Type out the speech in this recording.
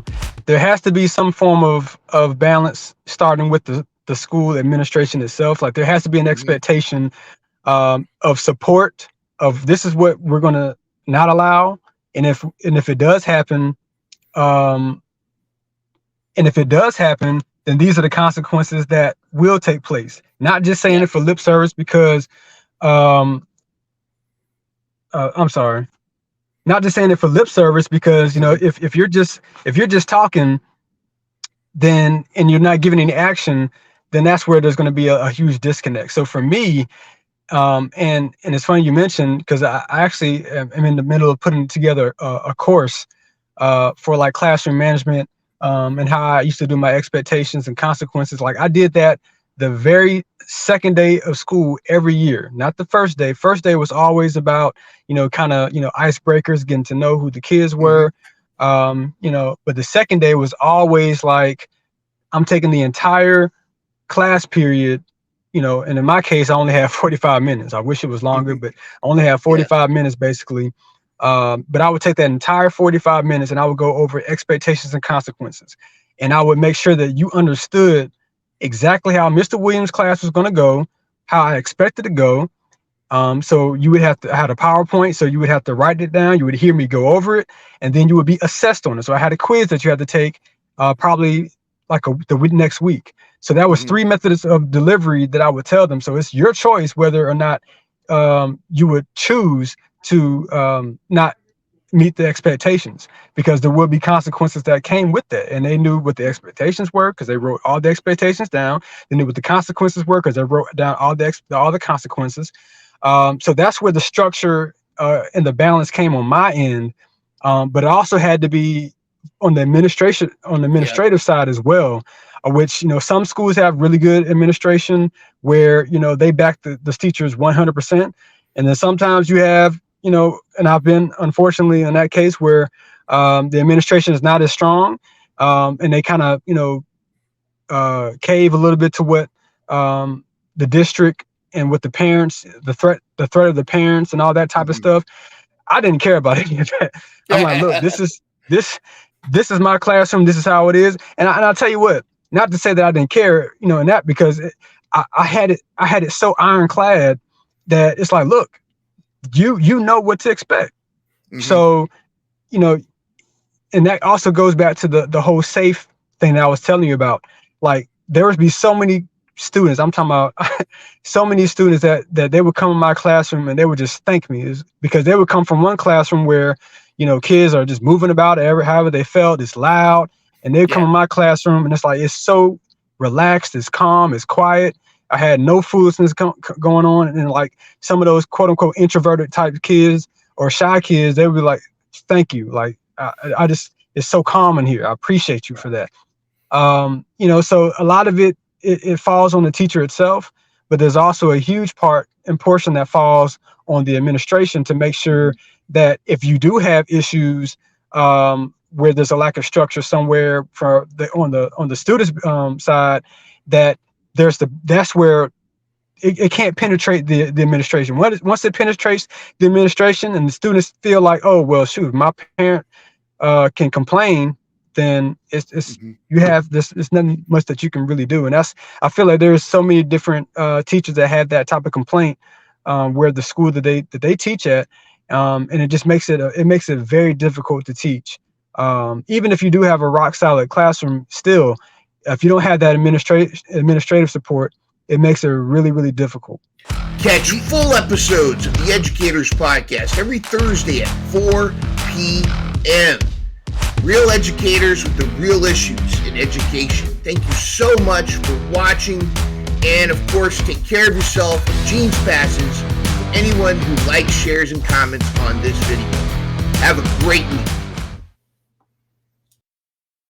So there has to be some form of balance, starting with the school administration itself. Like there has to be an expectation of support, of this is what we're going to not allow. And if it does happen, um, then these are the consequences that will take place. Not just saying it for lip service because, I'm sorry, not just saying it for lip service because, if you're just talking, then, and you're not giving any action, then that's where there's going to be a huge disconnect. So for me, and it's funny you mentioned, because I actually am in the middle of putting together a course for like classroom management, and how I used to do my expectations and consequences. Like I did that the very second day of school every year, not the first day. First day was always about, kind of, icebreakers, getting to know who the kids were, but the second day was always like, I'm taking the entire class period, and in my case, I only have 45 minutes. I wish it was longer, but I only have 45 minutes basically. But I would take that entire 45 minutes and I would go over expectations and consequences. And I would make sure that you understood exactly how Mr. Williams' class was going to go, how I expected to go. So you would have to have a PowerPoint. So you would have to write it down. You would hear me go over it, and then you would be assessed on it. So I had a quiz that you had to take probably like the next week. So that was 3 methods of delivery that I would tell them. So it's your choice whether or not you would choose to not meet the expectations, because there would be consequences that came with that. And they knew what the expectations were because they wrote all the expectations down. They knew what the consequences were because they wrote down all the consequences. So that's where the structure and the balance came on my end. But it also had to be on the administrative side as well, which, some schools have really good administration where, they back the teachers 100%. And then sometimes you have, and I've been unfortunately in that case where the administration is not as strong, and they kind of, cave a little bit to what the district and what the parents, the threat of the parents and all that type of stuff. I didn't care about any of that. I'm like, look, this is my classroom. This is how it is. And I'll tell you what, not to say that I didn't care, in that, because I had it so ironclad that it's like, look, you know what to expect. So, and that also goes back to the whole safe thing that I was telling you about. Like there would be so many students, I'm talking about so many students that they would come in my classroom and they would just thank me, because they would come from one classroom where, kids are just moving about however they felt, it's loud, and they come in my classroom and it's like, it's so relaxed, it's calm, it's quiet. I had no foolishness going on. And then like some of those quote unquote introverted type kids or shy kids, they would be like, thank you. Like, I just, it's so calm in here. I appreciate you for that. So a lot of it falls on the teacher itself, but there's also a huge part and portion that falls on the administration to make sure that if you do have issues where there's a lack of structure somewhere on the students side, that that's where it can't penetrate the administration. Once it penetrates the administration and the students feel like, oh, well, shoot, my parent can complain, then it's you have this, it's nothing much that you can really do. And I feel like there's so many different teachers that have that type of complaint where the school that they teach at, and it just makes it very difficult to teach. Even if you do have a rock solid classroom, still, if you don't have that administrative support, it makes it really, really difficult. Catch full episodes of the Educators podcast every Thursday at 4 p.m. Real educators with the real issues in education. Thank you so much for watching. And of course, take care of yourself. Jeans passes for anyone who likes, shares, and comments on this video. Have a great week.